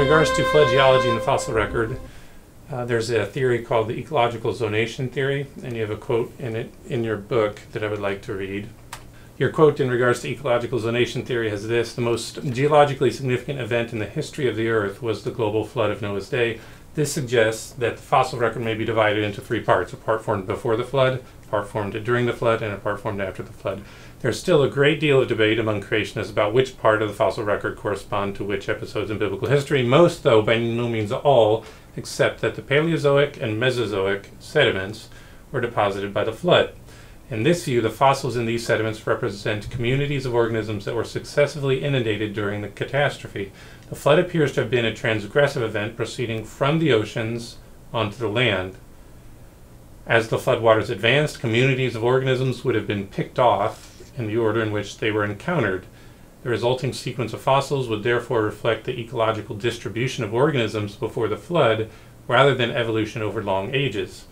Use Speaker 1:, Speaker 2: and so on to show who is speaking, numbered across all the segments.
Speaker 1: regards to flood geology in the fossil record, there's a theory called the ecological zonation theory, and you have a quote in it in your book that I would like to read. Your quote in regards to ecological zonation theory has this: the most geologically significant event in the history of the Earth was the global flood of Noah's day. This suggests that the fossil record may be divided into three parts: a part formed before the flood, a part formed during the flood, and a part formed after the flood. There's still a great deal of debate among creationists about which part of the fossil record correspond to which episodes in biblical history. Most, though by no means all, accept that the Paleozoic and Mesozoic sediments were deposited by the flood. In this view, the fossils in these sediments represent communities of organisms that were successively inundated during the catastrophe. The flood appears to have been a transgressive event proceeding from the oceans onto the land. As the floodwaters advanced, communities of organisms would have been picked off in the order in which they were encountered. The resulting sequence of fossils would therefore reflect the ecological distribution of organisms before the flood, rather than evolution over long ages.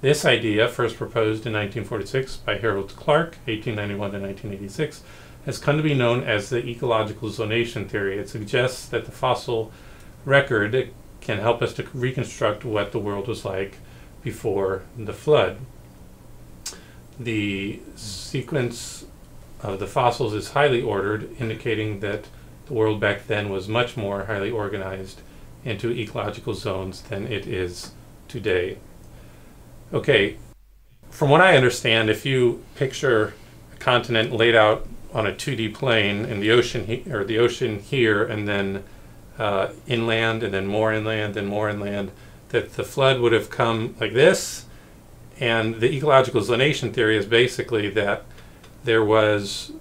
Speaker 1: This idea, first proposed in 1946 by Harold Clark, 1891 to 1986, has come to be known as the ecological zonation theory. It suggests that the fossil record can help us to reconstruct what the world was like before the flood. The sequence of the fossils is highly ordered, indicating that the world back then was much more highly organized into ecological zones than it is today. Okay, from what I understand, if you picture a continent laid out on a 2D plane, and the ocean the ocean here, and then inland, and then more inland, and more inland, that the flood would have come like this. And the ecological zonation theory is basically that there was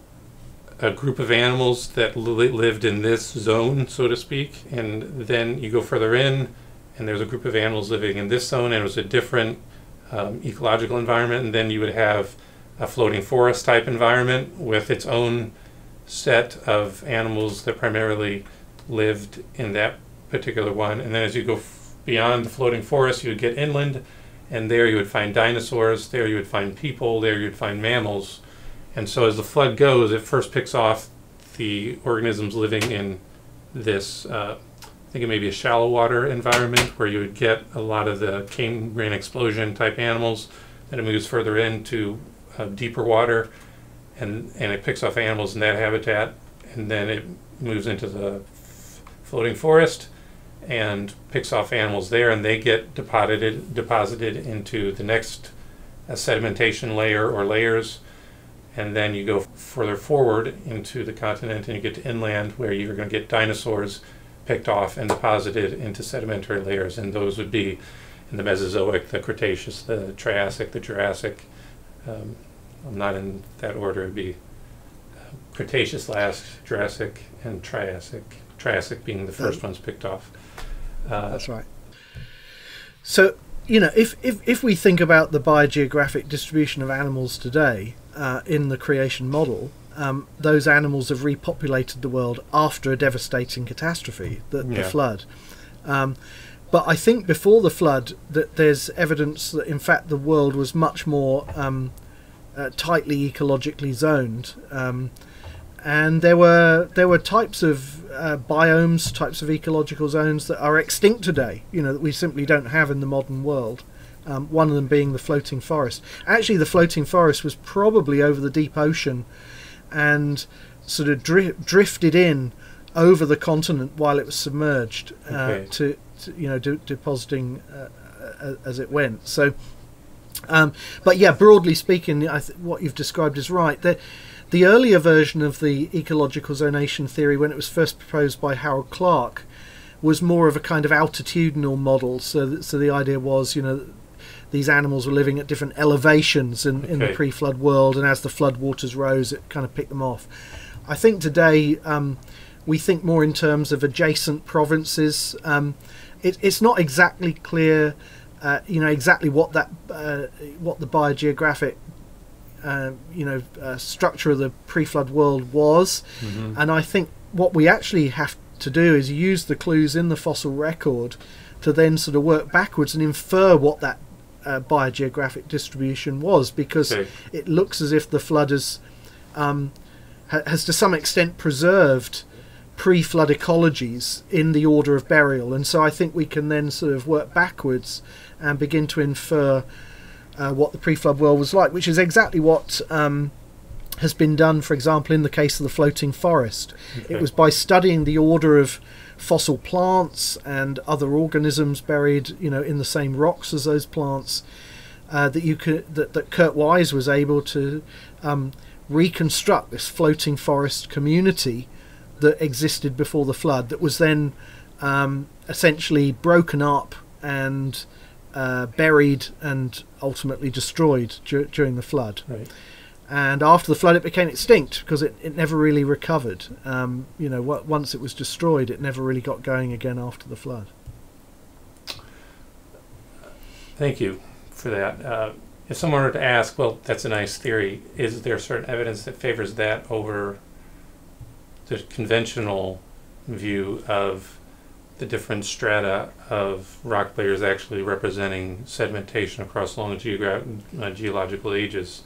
Speaker 1: a group of animals that lived in this zone, so to speak, and then you go further in, and there's a group of animals living in this zone, and it was a different ecological environment, and then you would have a floating forest type environment with its own set of animals that primarily lived in that particular one. And then as you go beyond the floating forest, you would get inland, and there you would find dinosaurs, there you would find people, there you would find mammals. And so as the flood goes, it first picks off the organisms living in this, I think it may be a shallow water environment, where you would get a lot of the Cambrian explosion type animals. Then it moves further into deeper water, and it picks off animals in that habitat. And then it moves into the floating forest and picks off animals there, and they get deposited into the next sedimentation layer or layers. And then you go further forward into the continent, and you get to inland, where you're going to get dinosaurs picked off and deposited into sedimentary layers. And those would be in the Mesozoic, the Cretaceous, the Triassic, the Jurassic. Not in that order. It would be Cretaceous last, Jurassic, and Triassic. Triassic being the first ones picked off.
Speaker 2: That's right. So, you know, if we think about the biogeographic distribution of animals today, in the creation model, those animals have repopulated the world after a devastating catastrophe, the flood. But I think before the flood, that there's evidence that in fact the world was much more tightly ecologically zoned, and there were types of biomes, types of ecological zones that are extinct today. You know, that we simply don't have in the modern world. One of them being the floating forest. Actually, the floating forest was probably over the deep ocean, and sort of drifted in over the continent while it was submerged, to depositing as it went. So, but yeah, broadly speaking, what you've described is right. The earlier version of the ecological zonation theory, when it was first proposed by Harold Clark, was more of a kind of altitudinal model. So the idea was, you know, these animals were living at different elevations in the pre-flood world, and as the flood waters rose, it kind of picked them off. I think today we think more in terms of adjacent provinces. It's not exactly clear, exactly what the biogeographic structure of the pre-flood world was. And I think what we actually have to do is use the clues in the fossil record to then sort of work backwards and infer what that biogeographic distribution was, because it looks as if the flood has to some extent preserved pre-flood ecologies in the order of burial, and so I think we can then sort of work backwards and begin to infer what the pre-flood world was like, which is exactly what has been done, for example, in the case of the floating forest.
Speaker 1: Okay.
Speaker 2: It was by studying the order of fossil plants and other organisms buried, in the same rocks as those plants, that Kurt Wise was able to reconstruct this floating forest community that existed before the flood, that was then essentially broken up and buried and ultimately destroyed during the flood.
Speaker 1: Right.
Speaker 2: And after the flood, it became extinct because it never really recovered. Once it was destroyed, it never really got going again after the flood.
Speaker 1: Thank you for that. If someone were to ask, well, that's a nice theory, is there certain evidence that favors that over the conventional view of the different strata of rock layers actually representing sedimentation across long geological ages?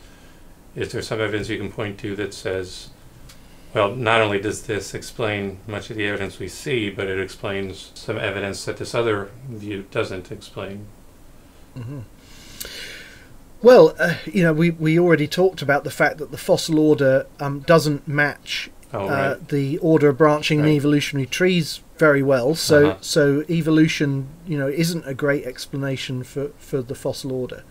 Speaker 1: Is there some evidence you can point to that says, well, not only does this explain much of the evidence we see, but it explains some evidence that this other view doesn't explain?
Speaker 2: Mm-hmm. Well, we already talked about the fact that the fossil order doesn't match the order of branching in evolutionary trees very well. So evolution, isn't a great explanation for the fossil order.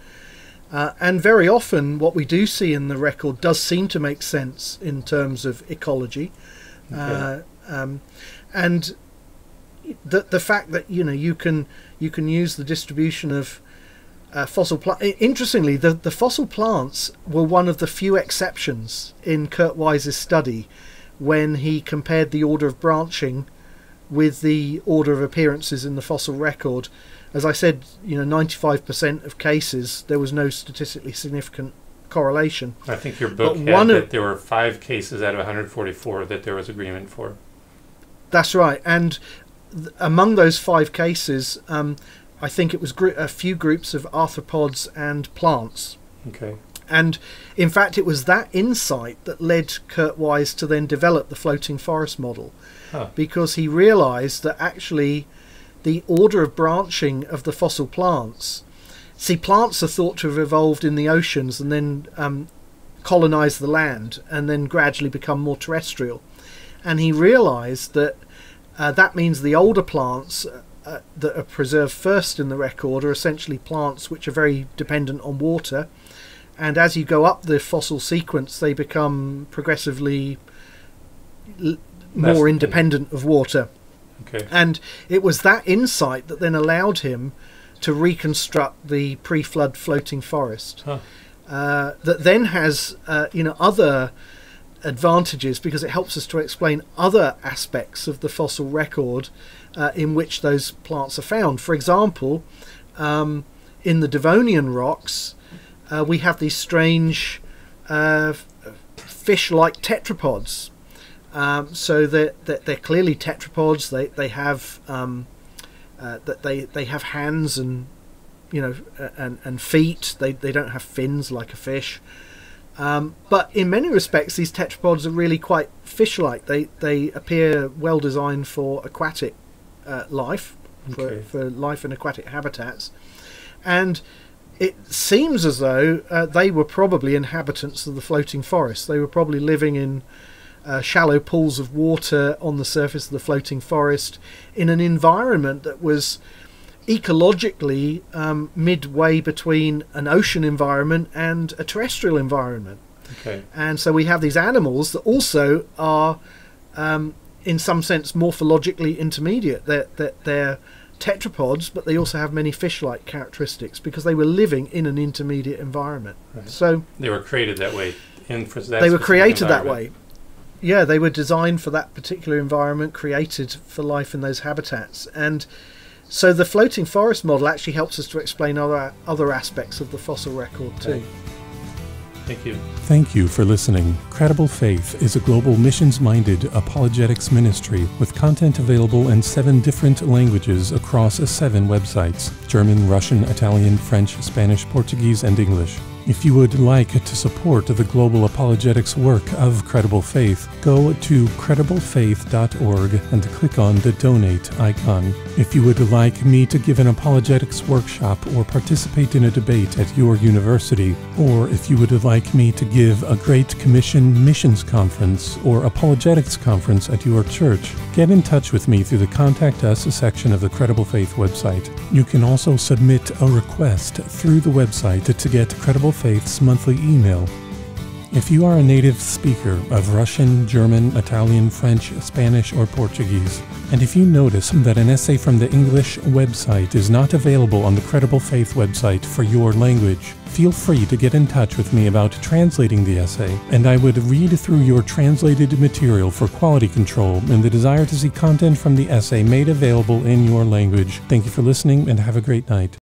Speaker 2: And very often what we do see in the record does seem to make sense in terms of ecology. Okay. And the fact that you can use the distribution of fossil plants. Interestingly, the fossil plants were one of the few exceptions in Kurt Wise's study when he compared the order of branching with the order of appearances in the fossil record. As I said, 95% of cases there was no statistically significant correlation.
Speaker 1: I think your book had that there were 5 cases out of 144 that there was agreement for. That's
Speaker 2: right, and among those 5 cases, I think it was a few groups of arthropods and plants.
Speaker 1: Okay.
Speaker 2: And in fact, it was that insight that led Kurt Wise to then develop the floating forest model, because he realized that actually the order of branching of the fossil plants. See, plants are thought to have evolved in the oceans and then colonized the land and then gradually become more terrestrial. And he realized that that means the older plants that are preserved first in the record are essentially plants which are very dependent on water. And as you go up the fossil sequence, they become progressively more independent of water.
Speaker 1: Okay.
Speaker 2: And it was that insight that then allowed him to reconstruct the pre-flood floating forest. That then has other advantages, because it helps us to explain other aspects of the fossil record in which those plants are found. For example, in the Devonian rocks, we have these strange fish-like tetrapods. So they're clearly tetrapods. They have they have hands and and feet. They don't have fins like a fish. But in many respects, these tetrapods are really quite fish-like. They appear well designed for aquatic life, for life in aquatic habitats, and it seems as though they were probably inhabitants of the floating forest. They were probably living in shallow pools of water on the surface of the floating forest in an environment that was ecologically midway between an ocean environment and a terrestrial environment.
Speaker 1: Okay. And
Speaker 2: so we have these animals that also are in some sense morphologically intermediate. They're tetrapods, but they also have many fish-like characteristics because they were living in an intermediate environment.
Speaker 1: Right.
Speaker 2: So
Speaker 1: they were created that way.
Speaker 2: They were created that way. Yeah, they were designed for that particular environment, created for life in those habitats. And so the floating forest model actually helps us to explain other aspects of the fossil record too.
Speaker 1: Okay. Thank you.
Speaker 3: Thank you for listening. Credible Faith is a global missions-minded apologetics ministry with content available in 7 different languages across 7 websites: German, Russian, Italian, French, Spanish, Portuguese, and English. If you would like to support the global apologetics work of Credible Faith, go to crediblefaith.org and click on the donate icon. If you would like me to give an apologetics workshop or participate in a debate at your university, or if you would like me to give a Great Commission missions conference or apologetics conference at your church, get in touch with me through the Contact Us section of the Credible Faith website. You can also submit a request through the website to get Credible Faith's monthly email. If you are a native speaker of Russian, German, Italian, French, Spanish, or Portuguese, and if you notice that an essay from the English website is not available on the Credible Faith website for your language, feel free to get in touch with me about translating the essay, and I would read through your translated material for quality control and the desire to see content from the essay made available in your language. Thank you for listening, and have a great night.